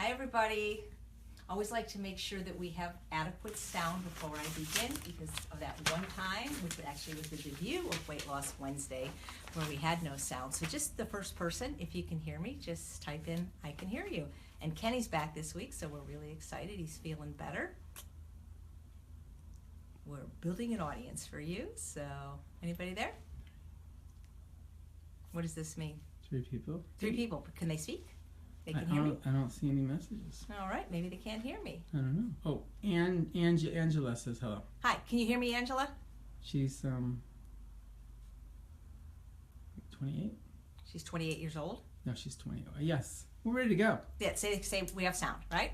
Hi everybody. Always like to make sure that we have adequate sound before I begin because of that one time, which actually was the debut of Weight Loss Wednesday, where we had no sound. So just the first person, if you can hear me, just type in, I can hear you. And Kenny's back this week, so we're really excited. He's feeling better. We're building an audience for you, so anybody there? What does this mean? 3 people. 3 people. Can they speak? They can hear me? I don't see any messages. All right, maybe they can't hear me. I don't know. Oh, and Angela says hello. Hi, can you hear me, Angela? She's 28? She's 28 years old. No, she's 20. Yes, we're ready to go. Yeah, say we have sound, right?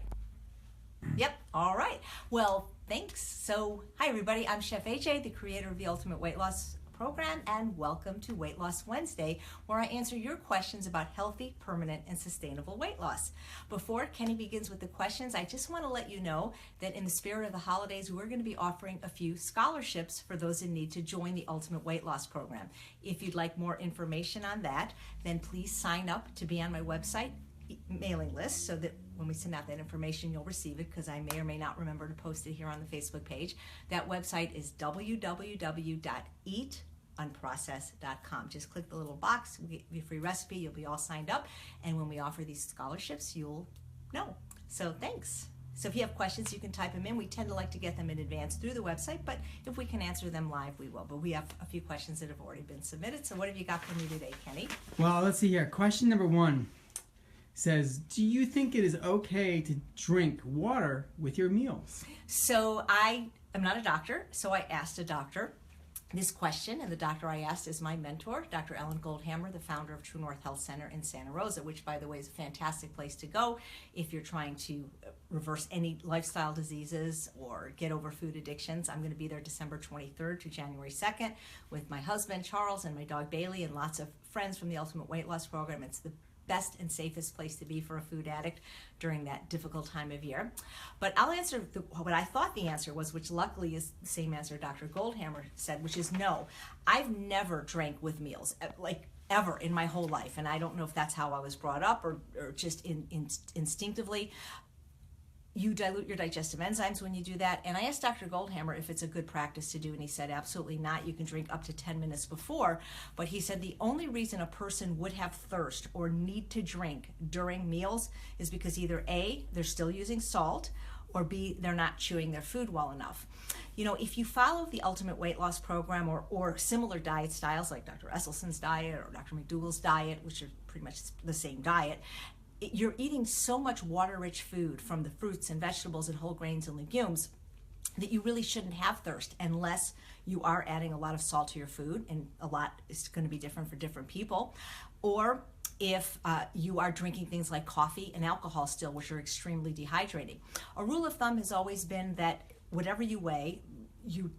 Yep, all right. Well, thanks. So, hi everybody, I'm Chef AJ, the creator of the Ultimate Weight Loss Program, and welcome to Weight Loss Wednesday, where I answer your questions about healthy, permanent, and sustainable weight loss. Before Kenny begins with the questions, I just want to let you know that in the spirit of the holidays, we're going to be offering a few scholarships for those in need to join the Ultimate Weight Loss Program. If you'd like more information on that, then please sign up to be on my website mailing list so that when we send out that information, you'll receive it, because I may or may not remember to post it here on the Facebook page. That website is www.eatunprocessed.com. Just click the little box, we get you a free recipe, you'll be all signed up, and when we offer these scholarships, you'll know. So thanks. So if you have questions, you can type them in. We tend to like to get them in advance through the website, but if we can answer them live, we will. But we have a few questions that have already been submitted. So what have you got for me today, Kenny? Well, let's see here. Question number 1 says, do you think it is okay to drink water with your meals? So I am not a doctor, so I asked a doctor this question, and the doctor I asked is my mentor, Dr. Ellen Goldhammer, the founder of True North Health Center in Santa Rosa, which, by the way, is a fantastic place to go if you're trying to reverse any lifestyle diseases or get over food addictions. I'm going to be there December 23rd to January 2nd with my husband, Charles, and my dog, Bailey, and lots of friends from the Ultimate Weight Loss Program. It's the best and safest place to be for a food addict during that difficult time of year. But I'll answer what I thought the answer was, which luckily is the same answer Dr. Goldhammer said, which is no. I've never drank with meals, like ever in my whole life. And I don't know if that's how I was brought up or just instinctively. You dilute your digestive enzymes when you do that. And I asked Dr. Goldhammer if it's a good practice to do, and he said absolutely not. You can drink up to 10 minutes before. But he said the only reason a person would have thirst or need to drink during meals is because either A, they're still using salt, or B, they're not chewing their food well enough. You know, if you follow the Ultimate Weight Loss Program or similar diet styles like Dr. Esselson's diet or Dr. McDougall's diet, which are pretty much the same diet, you're eating so much water-rich food from the fruits and vegetables and whole grains and legumes that you really shouldn't have thirst unless you are adding a lot of salt to your food, and a lot is going to be different for different people, or if you are drinking things like coffee and alcohol still, which are extremely dehydrating. A rule of thumb has always been that whatever you weigh, you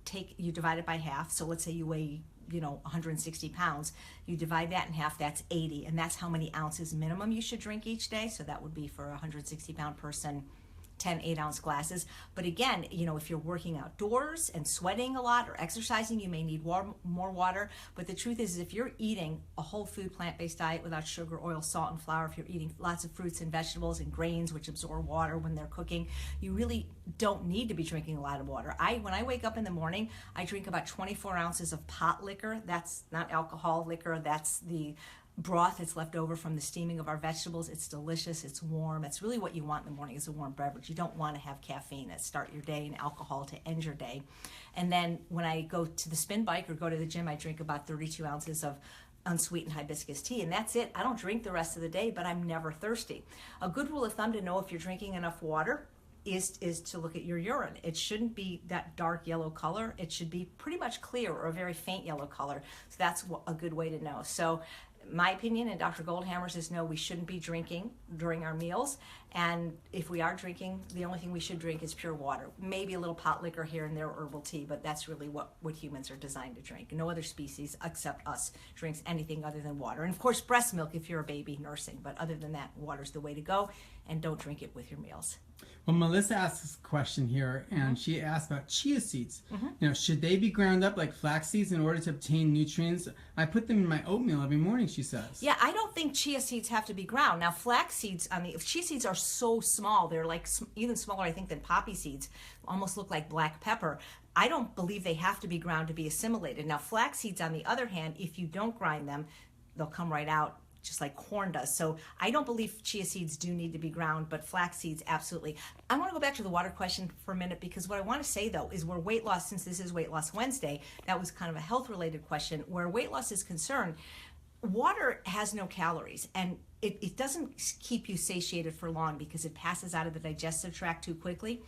divide it by half. So let's say you weigh 160 pounds, you divide that in half, that's 80, and that's how many ounces minimum you should drink each day. So that would be for a 160-pound person, 10 8-ounce glasses. But again, if you're working outdoors and sweating a lot or exercising, you may need more water. But the truth is, if you're eating a whole food plant-based diet without sugar, oil, salt, and flour, if you're eating lots of fruits and vegetables and grains which absorb water when they're cooking, you really don't need to be drinking a lot of water. When I wake up in the morning, I drink about 24 ounces of pot liquor. That's not alcohol liquor, that's the broth that's left over from the steaming of our vegetables. It's delicious, it's warm. It's really what you want in the morning, is a warm beverage. You don't want to have caffeine to start your day and alcohol to end your day. And then when I go to the spin bike or go to the gym, I drink about 32 ounces of unsweetened hibiscus tea, and that's it. I don't drink the rest of the day, but I'm never thirsty. A good rule of thumb to know if you're drinking enough water is to look at your urine. It shouldn't be that dark yellow color. It should be pretty much clear or a very faint yellow color. So that's a good way to know. So my opinion, and Dr. Goldhammer's, is no, we shouldn't be drinking during our meals. And if we are drinking, the only thing we should drink is pure water. Maybe a little pot liquor here and there, herbal tea, but that's really what humans are designed to drink. No other species except us drinks anything other than water. And of course, breast milk if you're a baby nursing. But other than that, water's the way to go, and don't drink it with your meals. Well, Melissa asked this question here, and she asked about chia seeds. Should they be ground up like flax seeds in order to obtain nutrients? I put them in my oatmeal every morning, she she says. Yeah, I don't think chia seeds have to be ground. Now, flax seeds, chia seeds are so small. They're like even smaller, I think, than poppy seeds. Almost look like black pepper. I don't believe they have to be ground to be assimilated. Now, flax seeds, on the other hand, if you don't grind them, they'll come right out just like corn does. So I don't believe chia seeds do need to be ground, but flax seeds, absolutely. I want to go back to the water question for a minute, because what I want to say, though, is where weight loss, since this is Weight Loss Wednesday, that was kind of a health-related question, where weight loss is concerned, water has no calories, and it doesn't keep you satiated for long because it passes out of the digestive tract too quickly.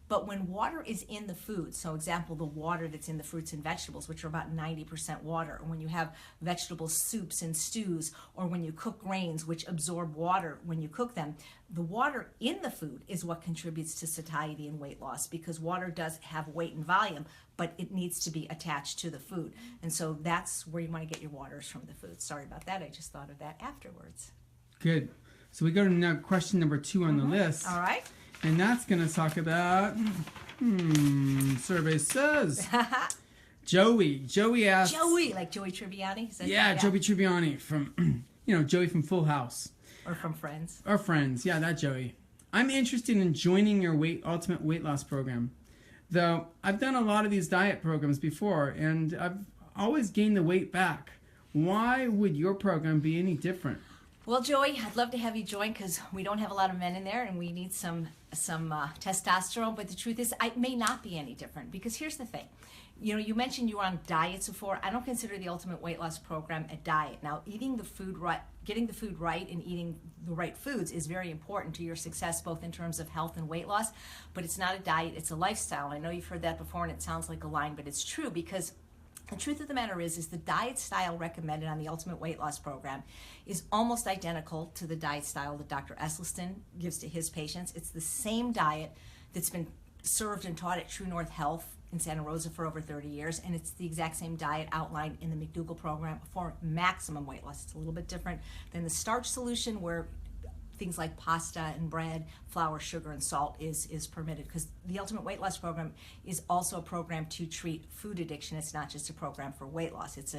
But when water is in the food, so example, the water that's in the fruits and vegetables, which are about 90% water, or when you have vegetable soups and stews, or when you cook grains, which absorb water when you cook them, the water in the food is what contributes to satiety and weight loss, because water does have weight and volume, but it needs to be attached to the food. And so that's where you want to get your waters from the food. Sorry about that. I just thought of that afterwards. Good. So we go to now question number 2 on the list. All right. And that's going to talk about, survey says, Joey. Joey asks. Joey, like Joey Tribbiani? Yeah, Joey Tribbiani from, Joey from Full House. Or from Friends. Or Friends, yeah, that Joey. I'm interested in joining your ultimate weight loss program. Though I've done a lot of these diet programs before, and I've always gained the weight back. Why would your program be any different? Well, Joey, I'd love to have you join, because we don't have a lot of men in there, and we need some testosterone. But the truth is, it may not be any different, because here's the thing. You mentioned you were on diets before. I don't consider the Ultimate Weight Loss Program a diet. Now, eating the food right, getting the food right, and eating the right foods is very important to your success, both in terms of health and weight loss. But it's not a diet; it's a lifestyle. I know you've heard that before, and it sounds like a line, but it's true, because the truth of the matter is the diet style recommended on the Ultimate Weight Loss Program is almost identical to the diet style that Dr. Esselstyn gives to his patients. It's the same diet that's been served and taught at True North Health in Santa Rosa for over 30 years, and it's the exact same diet outlined in the McDougall program for maximum weight loss. It's a little bit different than the starch solution, where things like pasta and bread, flour, sugar, and salt is permitted, because the Ultimate Weight Loss Program is also a program to treat food addiction. It's not just a program for weight loss. It's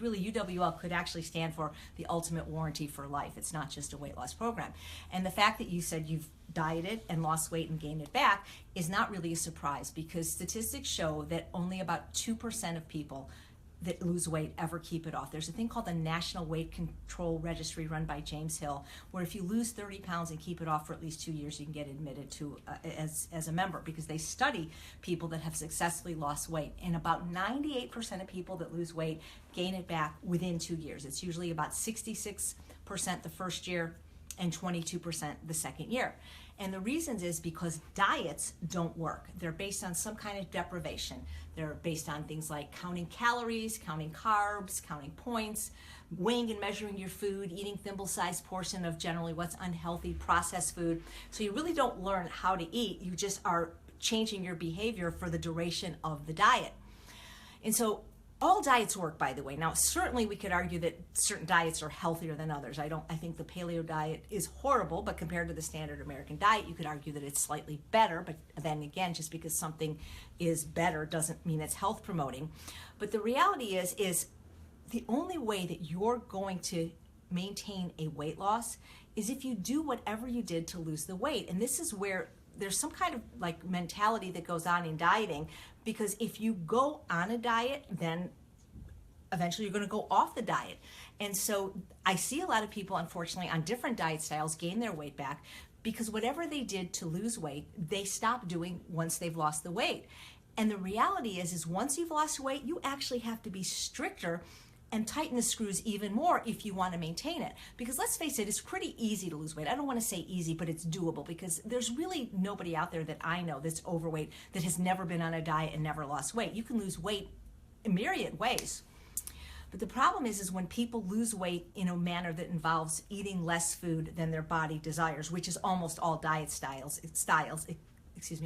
really, UWL could actually stand for the ultimate warranty for life. It's not just a weight loss program. And the fact that you said you've dieted and lost weight and gained it back is not really a surprise, because statistics show that only about 2% of people that lose weight ever keep it off. There's a thing called the National Weight Control Registry, run by James Hill, where if you lose 30 pounds and keep it off for at least 2 years, you can get admitted to as a member, because they study people that have successfully lost weight. And about 98% of people that lose weight gain it back within 2 years. It's usually about 66% the first year and 22% the second year. And the reasons is because diets don't work. They're based on some kind of deprivation. They're based on things like counting calories, counting carbs, counting points, weighing and measuring your food, eating thimble-sized portion of generally what's unhealthy processed food. So you really don't learn how to eat. You just are changing your behavior for the duration of the diet. And so all diets work, by the way. Now, certainly we could argue that certain diets are healthier than others. I think the paleo diet is horrible, but compared to the standard American diet, you could argue that it's slightly better. But then again, just because something is better doesn't mean it's health promoting. But the reality is the only way that you're going to maintain a weight loss is if you do whatever you did to lose the weight. And this is where there's some kind of like mentality that goes on in dieting, because if you go on a diet, then eventually you're going to go off the diet. And so I see a lot of people, unfortunately, on different diet styles gain their weight back, because whatever they did to lose weight, they stop doing once they've lost the weight. And the reality is once you've lost weight, you actually have to be stricter and tighten the screws even more if you want to maintain it. Because let's face it, it's pretty easy to lose weight. I don't want to say easy, but it's doable, because there's really nobody out there that I know that's overweight that has never been on a diet and never lost weight. You can lose weight in myriad ways. But the problem is when people lose weight in a manner that involves eating less food than their body desires, which is almost all diet styles,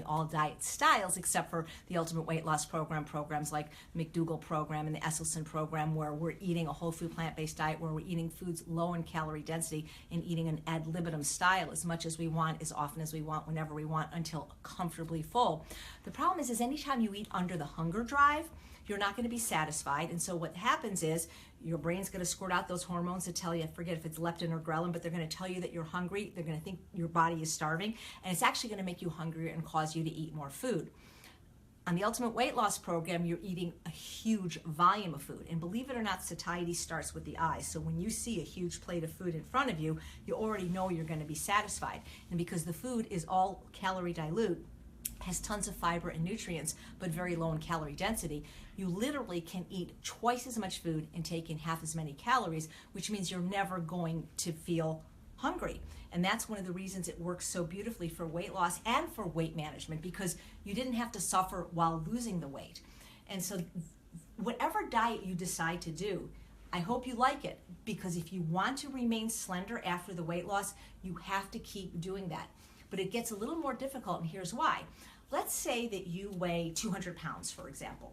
all diet styles, except for the Ultimate Weight Loss Program, programs like McDougall program and the Esselstyn program, where we're eating a whole food plant-based diet, where we're eating foods low in calorie density and eating an ad libitum style as much as we want, as often as we want, whenever we want, until comfortably full. The problem is anytime you eat under the hunger drive, you're not going to be satisfied. And so what happens is your brain's going to squirt out those hormones to tell you, forget if it's leptin or ghrelin, but they're going to tell you that you're hungry. They're going to think your body is starving, and it's actually going to make you hungrier and cause you to eat more food. On the Ultimate Weight Loss Program, you're eating a huge volume of food. And believe it or not, satiety starts with the eyes. So when you see a huge plate of food in front of you, you already know you're going to be satisfied. And because the food is all calorie dilute, has tons of fiber and nutrients, but very low in calorie density, you literally can eat twice as much food and take in half as many calories, which means you're never going to feel hungry. And that's one of the reasons it works so beautifully for weight loss and for weight management, because you didn't have to suffer while losing the weight. And so whatever diet you decide to do, I hope you like it, because if you want to remain slender after the weight loss, you have to keep doing that. But it gets a little more difficult, and here's why. Let's say that you weigh 200 pounds, for example.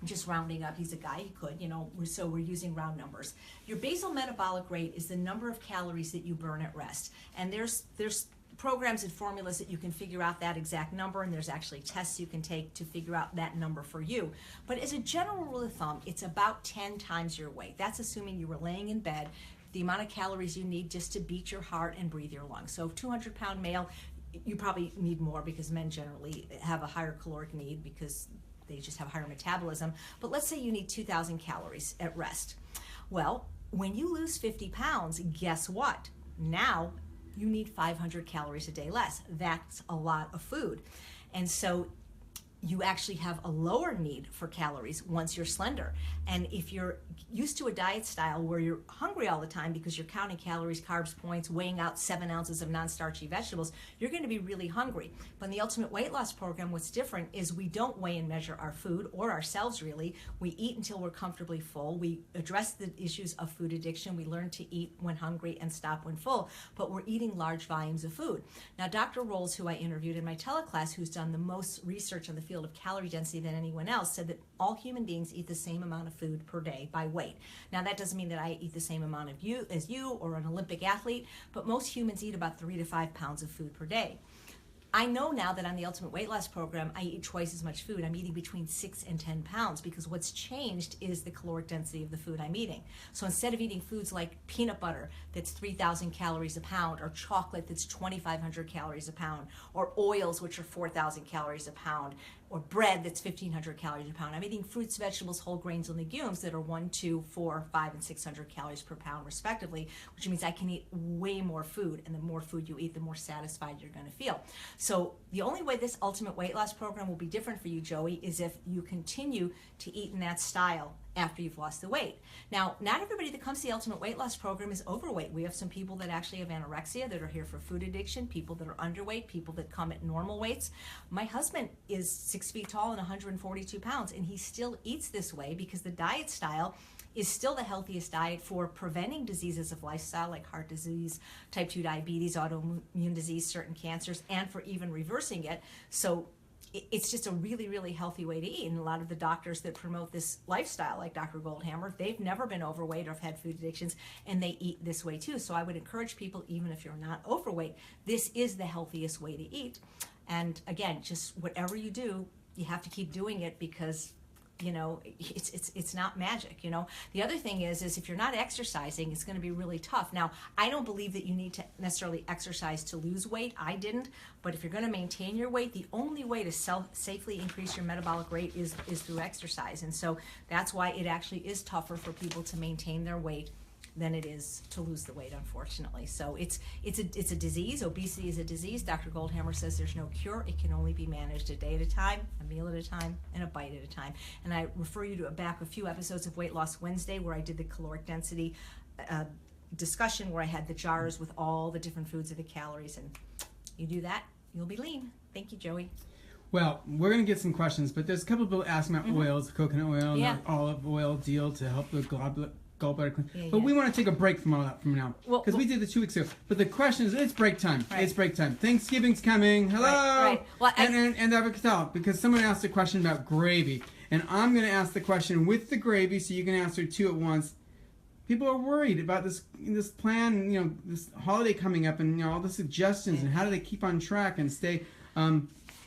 Just rounding up, he's a guy, he could, so we're using round numbers. Your basal metabolic rate is the number of calories that you burn at rest. And there's programs and formulas that you can figure out that exact number, and there's actually tests you can take to figure out that number for you. But as a general rule of thumb, it's about 10 times your weight. That's assuming you were laying in bed, the amount of calories you need just to beat your heart and breathe your lungs. So 200-pound male, you probably need more, because men generally have a higher caloric need because they just have higher metabolism. But let's say you need 2,000 calories at rest. Well, when you lose 50 pounds, guess what? Now you need 500 calories a day less. That's a lot of food. And so you actually have a lower need for calories once you're slender. And if you're used to a diet style where you're hungry all the time because you're counting calories, carbs, points, weighing out 7 ounces of non-starchy vegetables, you're going to be really hungry. But in the Ultimate Weight Loss Program, what's different is we don't weigh and measure our food, or ourselves really. We eat until we're comfortably full. We address the issues of food addiction. We learn to eat when hungry and stop when full, but we're eating large volumes of food. Now, Dr. Rolls, who I interviewed in my teleclass, who's done the most research on the field of calorie density than anyone else, said that all human beings eat the same amount of food per day by weight. Now, that doesn't mean that I eat the same amount as you or an Olympic athlete, but most humans eat about 3 to 5 pounds of food per day. I know now that on the Ultimate Weight Loss Program, I eat twice as much food. I'm eating between 6 and 10 pounds, because what's changed is the caloric density of the food I'm eating. So instead of eating foods like peanut butter that's 3,000 calories a pound, or chocolate that's 2,500 calories a pound, or oils which are 4,000 calories a pound, or bread that's 1,500 calories a pound, I'm eating fruits, vegetables, whole grains, and legumes that are 1, 2, 4, 5, and 600 calories per pound respectively, which means I can eat way more food, and the more food you eat, the more satisfied you're going to feel. So the only way this Ultimate Weight Loss Program will be different for you, Joey, is if you continue to eat in that style after you've lost the weight. Now, not everybody that comes to the Ultimate Weight Loss Program is overweight. We have some people that actually have anorexia that are here for food addiction, people that are underweight, people that come at normal weights. My husband is 6 feet tall and 142 pounds, and he still eats this way because the diet style is still the healthiest diet for preventing diseases of lifestyle like heart disease, type 2 diabetes, autoimmune disease, certain cancers, and for even reversing it. So it's just a really, really healthy way to eat. And a lot of the doctors that promote this lifestyle, like Dr. Goldhammer, they've never been overweight or have had food addictions, and they eat this way too. So I would encourage people, even if you're not overweight, this is the healthiest way to eat. And again, just whatever you do, you have to keep doing it, because it's not magic. The other thing is if you're not exercising, it's going to be really tough. Now, I don't believe that you need to necessarily exercise to lose weight. I didn't. But if you're going to maintain your weight, the only way to safely increase your metabolic rate is through exercise. And so that's why it actually is tougher for people to maintain their weight than it is to lose the weight, unfortunately. So it's a disease. Obesity is a disease. Dr. Goldhammer says there's no cure. It can only be managed a day at a time, a meal at a time, and a bite at a time. And I refer you to back a few episodes of Weight Loss Wednesday, where I did the caloric density discussion, where I had the jars with all the different foods and the calories. And you do that, you'll be lean. Thank you, Joey. Well, we're going to get some questions, but there's a couple of people asking about oils, coconut oil, Yeah. and the olive oil deal to help the gallbladder clean. Yeah, but yeah. we want to take a break from all that from now, because we did it 2 weeks ago. But the question is, it's break time. Right. It's break time. Thanksgiving's coming. Hello. Right. Well, and I can tell, because someone asked a question about gravy, and I'm going to ask the question with the gravy, so you can answer 2 at once. People are worried about this plan, this holiday coming up, and all the suggestions, and how do they keep on track and stay.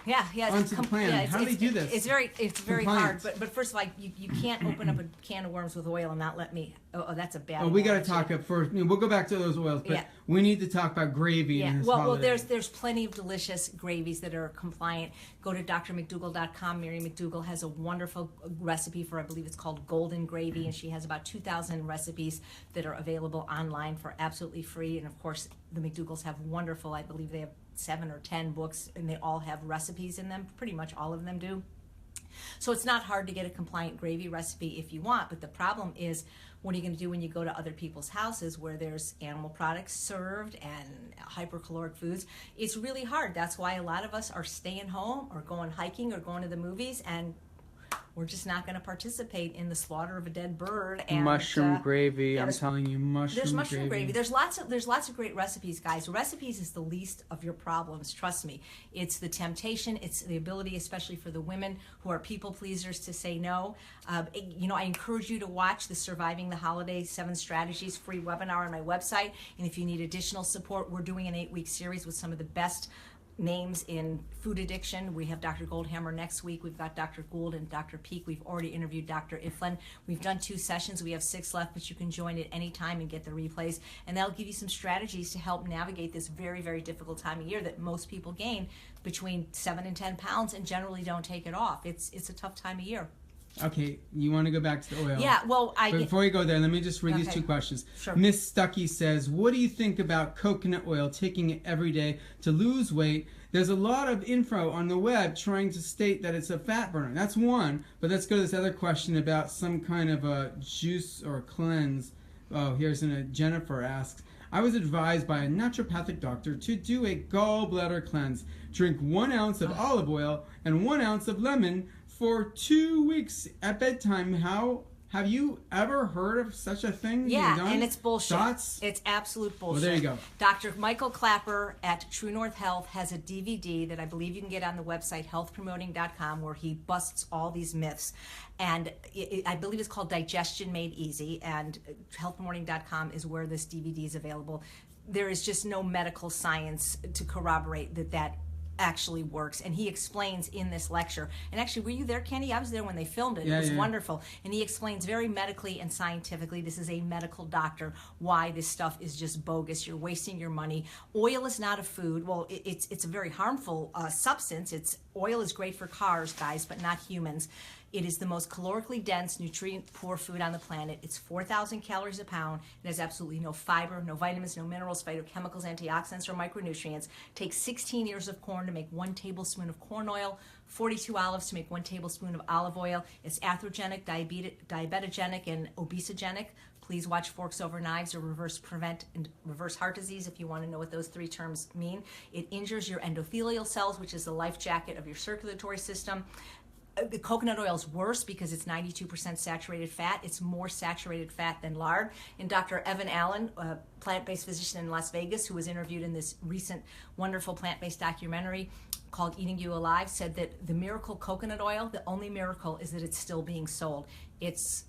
Yeah, onto the plan. How do they do this? It's very Compliance. hard. But first of all, you can't open up a can of worms with oil and not let me. Oh, that's a bad. Oh, we got to talk up first. We'll go back to those oils, but we need to talk about gravy. Yeah. In this Well, holiday. there's plenty of delicious gravies that are compliant. Go to drmcdougall.com. Mary McDougall has a wonderful recipe for, I believe it's called golden gravy, and she has about 2,000 recipes that are available online for absolutely free. And of course, the McDougalls have wonderful. I believe they have 7 or 10 books, and they all have recipes in them. Pretty much all of them do. So it's not hard to get a compliant gravy recipe if you want, but the problem is, what are you going to do when you go to other people's houses where there's animal products served and hypercaloric foods? It's really hard. That's why a lot of us are staying home or going hiking or going to the movies, and we're just not going to participate in the slaughter of a dead bird. And mushroom gravy, I'm telling you, there's mushroom gravy. There's lots of great recipes, guys. Recipes is the least of your problems. Trust me. It's the temptation. It's the ability, especially for the women who are people pleasers, to say no. I encourage you to watch the Surviving the Holidays 7 Strategies free webinar on my website. And if you need additional support, we're doing an 8-week series with some of the best names in food addiction. We have Dr. Goldhammer next week. We've got Dr. Gould and Dr. Peak. We've already interviewed Dr. Iflin. We've done 2 sessions. We have 6 left, but you can join at any time and get the replays. And that'll give you some strategies to help navigate this very, very difficult time of year that most people gain between 7 and 10 pounds and generally don't take it off. It's a tough time of year. Okay, you want to go back to the oil? Yeah, well, But before you go there, let me just read these 2 questions. Sure. Miss Stuckey says, what do you think about coconut oil, taking it every day to lose weight? There's a lot of info on the web trying to state that it's a fat burner. That's one, but let's go to this other question about some kind of a juice or cleanse. Oh, Jennifer asks, I was advised by a naturopathic doctor to do a gallbladder cleanse. Drink 1 ounce of olive oil and 1 ounce of lemon for 2 weeks at bedtime. How have you ever heard of such a thing? Yeah, being done? and it's bullshit. Thoughts? It's absolute bullshit. Well, there you go. Dr. Michael Clapper at True North Health has a DVD that I believe you can get on the website healthpromoting.com, where he busts all these myths. And I believe it's called Digestion Made Easy, and healthpromoting.com is where this DVD is available. There is just no medical science to corroborate that actually works, and he explains in this lecture. And actually, were you there, Kenny? I was there when they filmed it. It was wonderful, and he explains very medically and scientifically, this is a medical doctor, why this stuff is just bogus. You're wasting your money. Oil is not a food. Well, it's a very harmful substance. Oil is great for cars, guys, but not humans. It is the most calorically dense, nutrient-poor food on the planet. It's 4,000 calories a pound. It has absolutely no fiber, no vitamins, no minerals, phytochemicals, antioxidants, or micronutrients. It takes 16 ears of corn to make 1 tablespoon of corn oil, 42 olives to make 1 tablespoon of olive oil. It's atherogenic, diabetogenic, and obesogenic. Please watch Forks Over Knives or Prevent and Reverse Heart Disease if you want to know what those 3 terms mean. It injures your endothelial cells, which is the life jacket of your circulatory system. The coconut oil is worse because it's 92% saturated fat. It's more saturated fat than lard. And Dr. Evan Allen, a plant-based physician in Las Vegas, who was interviewed in this recent wonderful plant-based documentary called Eating You Alive, said that the miracle coconut oil, the only miracle is that it's still being sold. It's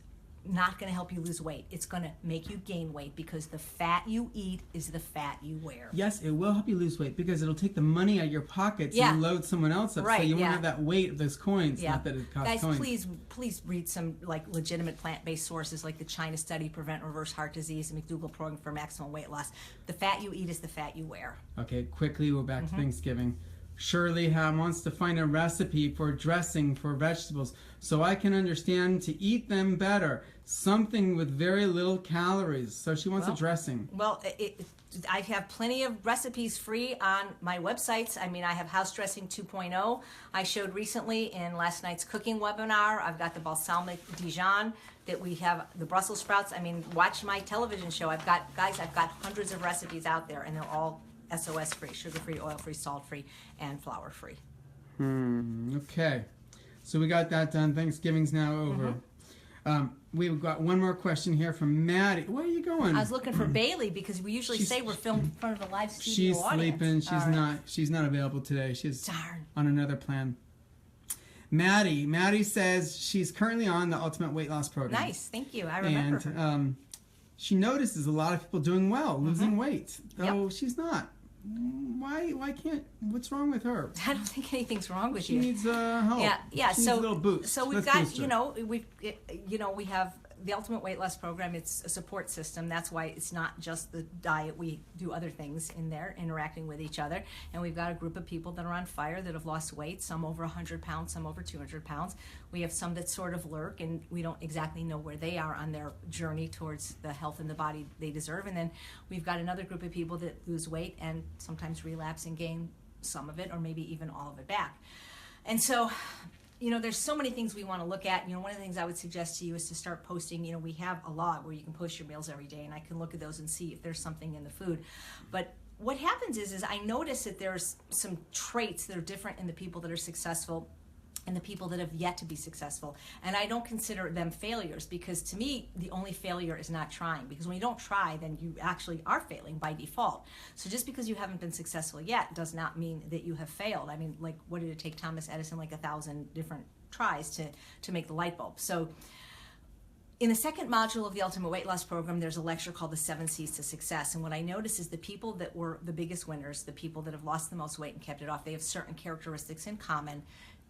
not going to help you lose weight. It's going to make you gain weight because the fat you eat is the fat you wear. Yes, it will help you lose weight because it'll take the money out of your pockets and load someone else up, so you won't have that weight of those coins. Not that it costs coins. Guys, please read some legitimate plant-based sources like the China Study, Prevent and Reverse Heart Disease, and McDougall Program for Maximum Weight Loss. The fat you eat is the fat you wear. Okay, quickly, we're back to Thanksgiving. Shirley Ham wants to find a recipe for dressing for vegetables so I can understand to eat them better. Something with very little calories. So she wants a dressing. Well, I have plenty of recipes free on my websites. I mean, I have House Dressing 2.0. I showed recently in last night's cooking webinar. I've got the balsamic Dijon that we have, the Brussels sprouts. I mean, watch my television show. I've got hundreds of recipes out there, and they're all SOS free, sugar free, oil free, salt free, and flour free. Okay. So we got that done. Thanksgiving's now over. We've got one more question here from Maddie. Where are you going? I was looking for Bailey because we usually say we're filmed in front of a live studio She's audience. sleeping. She's not available today. She's on another plan. Maddie says she's currently on the Ultimate Weight Loss Program. Nice, thank you. I remember her. She notices a lot of people doing well, losing weight, though she's not. Why why can't? What's wrong with her? I don't think anything's wrong with She you. needs help. Yeah. She needs a little boost. So we've Let's got, boost her. we have the Ultimate Weight Loss Program. It's a support system. That's why it's not just the diet. We do other things in there, interacting with each other. And we've got a group of people that are on fire that have lost weight, some over 100 pounds, some over 200 pounds. We have some that sort of lurk, and we don't exactly know where they are on their journey towards the health and the body they deserve. And then we've got another group of people that lose weight and sometimes relapse and gain some of it, or maybe even all of it back. And so, there's so many things we want to look at. One of the things I would suggest to you is to start posting. We have a log where you can post your meals every day, and I can look at those and see if there's something in the food. But what happens is I notice that there's some traits that are different in the people that are successful and the people that have yet to be successful. And I don't consider them failures, because to me, the only failure is not trying. Because when you don't try, then you actually are failing by default. So just because you haven't been successful yet does not mean that you have failed. I mean, like, what did it take Thomas Edison? Like 1,000 different tries to make the light bulb. So in the second module of the Ultimate Weight Loss Program, there's a lecture called the 7 C's to Success. And what I noticed is the people that were the biggest winners, the people that have lost the most weight and kept it off, they have certain characteristics in common.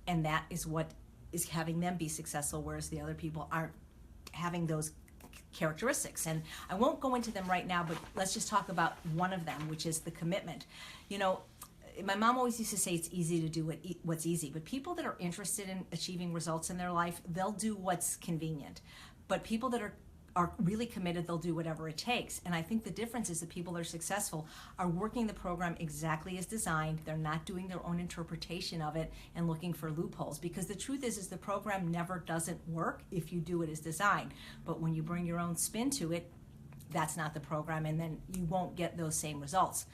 And that is what is having them be successful, whereas the other people aren't having those characteristics. And I won't go into them right now, but let's just talk about one of them, which is the commitment. My mom always used to say it's easy to do what's easy, but people that are interested in achieving results in their life, they'll do what's convenient. But people that are really committed, they'll do whatever it takes. And I think the difference is the people that are successful are working the program exactly as designed. They're not doing their own interpretation of it and looking for loopholes, because the truth is the program never doesn't work if you do it as designed. But when you bring your own spin to it, that's not the program, and then you won't get those same results.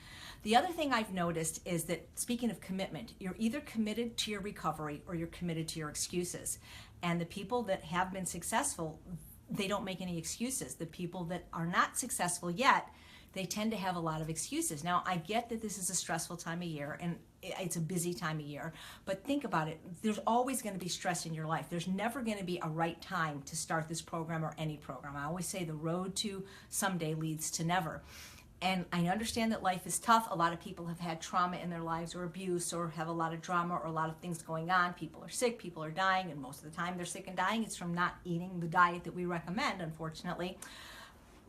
The other thing I've noticed is that, speaking of commitment, you're either committed to your recovery or you're committed to your excuses. And the people that have been successful, they don't make any excuses. The people that are not successful yet, they tend to have a lot of excuses. Now, I get that this is a stressful time of year and it's a busy time of year, but think about it. There's always going to be stress in your life. There's never going to be a right time to start this program or any program. I always say the road to someday leads to never. And I understand that life is tough. A lot of people have had trauma in their lives, or abuse, or have a lot of drama, or a lot of things going on. People are sick, people are dying, and most of the time they're sick and dying. It's from not eating the diet that we recommend, unfortunately.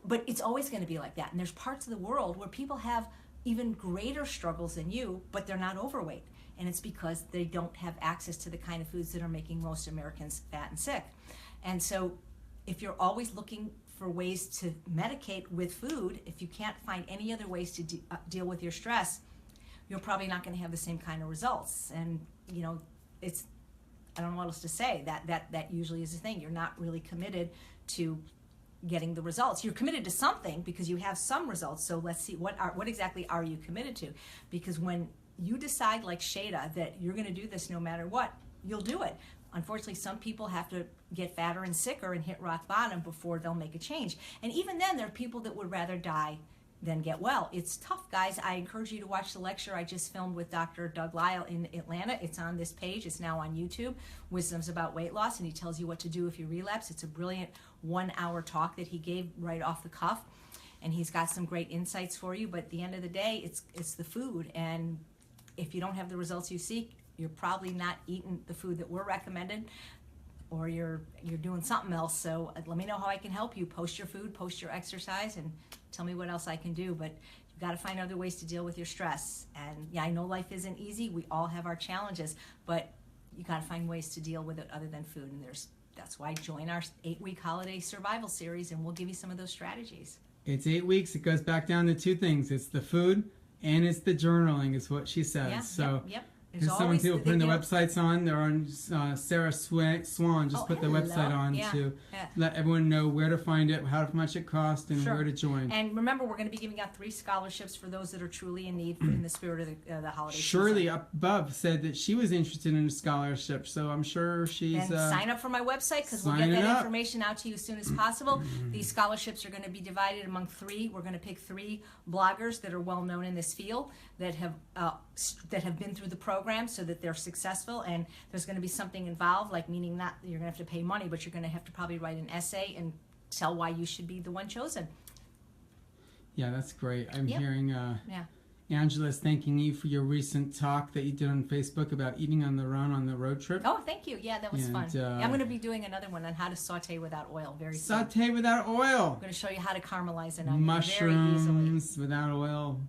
But it's always going to be like that. And there's parts of the world where people have even greater struggles than you, but they're not overweight. And it's because they don't have access to the kind of foods that are making most Americans fat and sick. And so if you're always looking for ways to medicate with food, if you can't find any other ways to deal with your stress, you're probably not going to have the same kind of results. And it's, I don't know what else to say. That usually is the thing. You're not really committed to getting the results. You're committed to something because you have some results. So let's see, what exactly are you committed to? Because when you decide, like Shada, that you're going to do this no matter what, you'll do it. Unfortunately, some people have to get fatter and sicker and hit rock bottom before they'll make a change. And even then, there are people that would rather die than get well. It's tough, guys. I encourage you to watch the lecture I just filmed with Dr. Doug Lyle in Atlanta. It's on this page. It's now on YouTube, Wisdoms About Weight Loss, and he tells you what to do if you relapse. It's a brilliant 1-hour talk that he gave right off the cuff, and he's got some great insights for you. But at the end of the day, it's the food, and if you don't have the results you seek, you're probably not eating the food that we're recommending, or you're doing something else. So let me know how I can help you. Post your food, post your exercise, and tell me what else I can do. But you've got to find other ways to deal with your stress. And yeah, I know life isn't easy. We all have our challenges, but you got to find ways to deal with it other than food. And that's why join our 8-week holiday survival series, and we'll give you some of those strategies. It's 8 weeks. It goes back down to 2 things. It's the food and it's the journaling, is what she says. Yeah, so. Yep. There's so many people putting their websites on. They're on Sarah Swan just put their website on to let everyone know where to find it, how much it costs, and where to join. And remember, we're going to be giving out 3 scholarships for those that are truly in need in the spirit of the holiday Shirley season. up above said that she was interested in a scholarship, so I'm sure she's... And sign up for my website, because we'll get that information out to you as soon as possible. These scholarships are going to be divided among 3. We're going to pick 3 bloggers that are well known in this field that have been through the program, so that they're successful. And there's going to be something involved, like, meaning not you're going to have to pay money, but you're going to have to probably write an essay and tell why you should be the one chosen. Yeah, that's great. I'm hearing Angela's thanking you for your recent talk that you did on Facebook about eating on the run on the road trip. Oh, thank you. Yeah, that was And, fun. I'm going to be doing another one on how to saute without oil very soon. Saute without oil. I'm going to show you how to caramelize an onion very Mushrooms easily. without oil.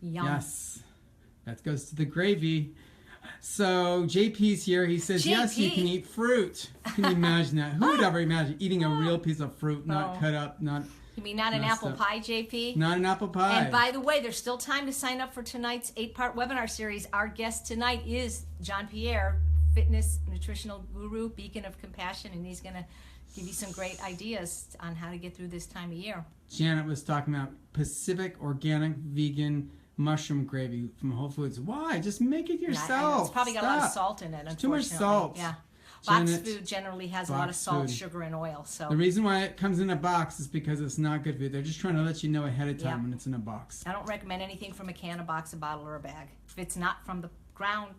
Yum. Yes. That goes to the gravy. So JP's here. He says, yes, you can eat fruit. Can you imagine that? Who would ever imagine eating a real piece of fruit, not cut up, not... You mean not an apple pie, JP? Not an apple pie. And by the way, there's still time to sign up for tonight's 8-part webinar series. Our guest tonight is John Pierre, fitness nutritional guru, beacon of compassion, and he's going to give you some great ideas on how to get through this time of year. Janet was talking about Pacific organic vegan mushroom gravy from Whole Foods. Why? Just make it yourself. It's probably got a lot of salt in it, unfortunately. Too much salt. Yeah. Janet, Boxed food generally has a lot of salt, sugar, and oil. So the reason why it comes in a box is because it's not good food. They're just trying to let you know ahead of time when it's in a box. I don't recommend anything from a can, a box, a bottle, or a bag. If it's not from the ground,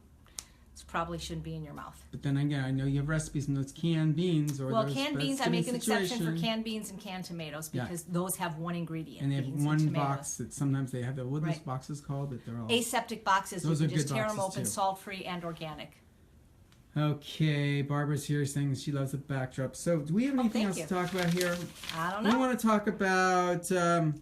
it probably shouldn't be in your mouth. But then again, I know you have recipes from those canned beans. Or canned beans, I make an exception for canned beans and canned tomatoes because those have one ingredient. And they have beans one and box that sometimes they have. What are those boxes called? That they're all aseptic boxes. Those you are can just good tear them boxes open, too. salt-free and organic. Okay, Barbara's here saying she loves the backdrop. So do we have anything else to talk about here? I don't know. We want to talk about the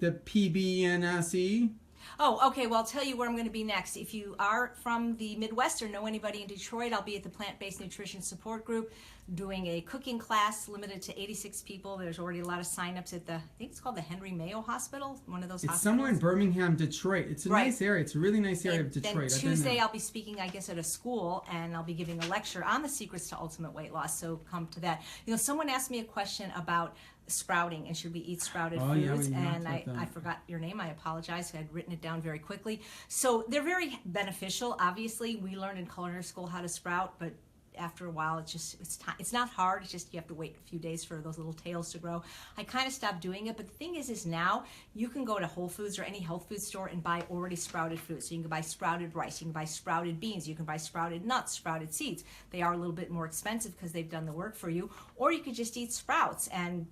PBNSE. Oh, okay. Well, I'll tell you where I'm going to be next. If you are from the Midwest or know anybody in Detroit, I'll be at the Plant-Based Nutrition Support Group doing a cooking class limited to 86 people. There's already a lot of signups at I think it's called the Henry Mayo Hospital, one of those hospitals. It's somewhere in Birmingham, Detroit. It's a nice area. It's a really nice area of Detroit. Then Tuesday I'll be speaking, I guess, at a school, and I'll be giving a lecture on the secrets to ultimate weight loss, so come to that. You know, someone asked me a question about sprouting and should we eat sprouted foods, and I forgot your name. I apologize. I had written it down very quickly. So they're very beneficial. Obviously, we learned in culinary school how to sprout, but after a while, it's not hard. It's just you have to wait a few days for those little tails to grow. I kind of stopped doing it, but the thing is now you can go to Whole Foods or any health food store and buy already sprouted food. So you can buy sprouted rice, you can buy sprouted beans, you can buy sprouted nuts, sprouted seeds. They are a little bit more expensive because they've done the work for you, or you could just eat sprouts. And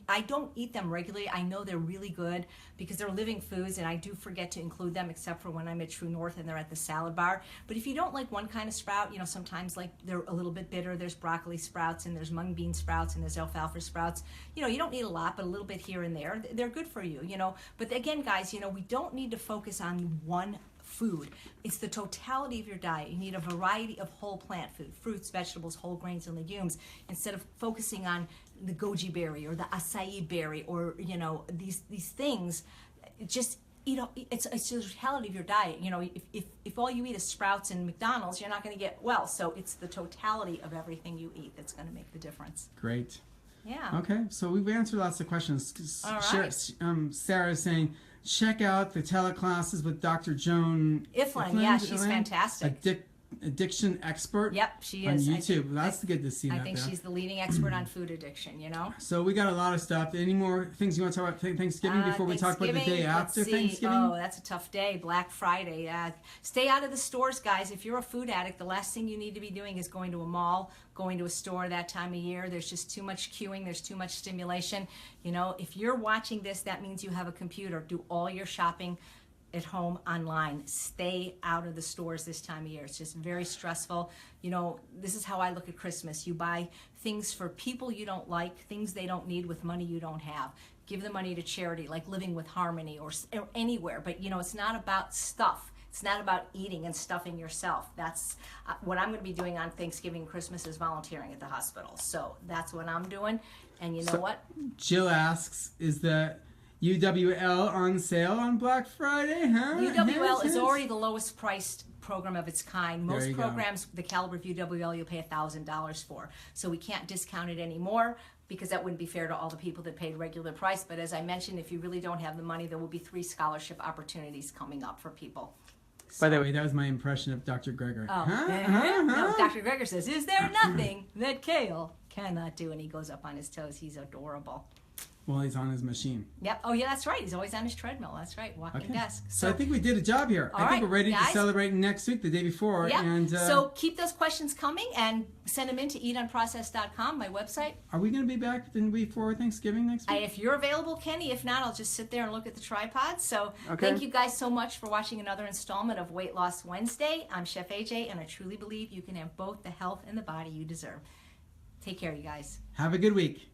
I don't eat them regularly. I know they're really good because they're living foods, and I do forget to include them except for when I'm at True North and they're at the salad bar. But if you don't like one kind of sprout, you know, sometimes like they're a little bit bitter. There's broccoli sprouts and there's mung bean sprouts and there's alfalfa sprouts. You know, you don't need a lot, but a little bit here and there. They're good for you, you know. But again, guys, you know, we don't need to focus on one food. It's the totality of your diet. You need a variety of whole plant food, fruits, vegetables, whole grains, and legumes, instead of focusing on the goji berry or the acai berry or, you know, these things. Just, you know, it's the totality of your diet. You know, if all you eat is sprouts and McDonald's, you're not going to get well. So it's the totality of everything you eat that's going to make the difference. Great. Yeah. Okay, so we've answered lots of questions. All right. Sarah's saying, check out the teleclasses with Dr. Joan Iflin. Yeah, she's fantastic. Addiction expert. Yep, she on is. YouTube. That's good to see. I think she's the leading expert on food addiction, you know? So we got a lot of stuff. Any more things you want to talk about Thanksgiving before we talk about the day after Thanksgiving? Oh, that's a tough day. Black Friday. Stay out of the stores, guys. If you're a food addict, the last thing you need to be doing is going to a mall, going to a store that time of year. There's just too much queuing. There's too much stimulation. You know, if you're watching this, that means you have a computer. Do all your shopping at home online. Stay out of the stores this time of year. It's just very stressful. You know, this is how I look at Christmas. You buy things for people you don't like, things they don't need with money you don't have. Give the money to charity, like Living with Harmony or anywhere. But, you know, it's not about stuff. It's not about eating and stuffing yourself. That's what I'm going to be doing on Thanksgiving and Christmas is volunteering at the hospital. So that's what I'm doing. And you know what? Jill asks, is the UWL on sale on Black Friday, huh? UWL is already the lowest priced program of its kind. Most programs, go. the caliber of UWL, you'll pay $1,000 for. So we can't discount it anymore because that wouldn't be fair to all the people that paid regular price. But as I mentioned, if you really don't have the money, there will be 3 scholarship opportunities coming up for people. By the way, that was my impression of Dr. Greger. No, Dr. Greger says, is there nothing that kale cannot do? And he goes up on his toes. He's adorable. while he's on his machine. Yep. Oh, yeah, that's right. He's always on his treadmill. That's right. Walking desk. So I think we did a job here. All I think right, we're ready to guys. celebrate next week, the day before. Yeah. And So keep those questions coming and send them in to eatunprocessed.com, my website. are we going to be back before Thanksgiving next week? If you're available, Kenny. If not, I'll just sit there and look at the tripod. So Okay. thank you guys so much for watching another installment of Weight Loss Wednesday. I'm Chef AJ, and I truly believe you can have both the health and the body you deserve. Take care, you guys. Have a good week.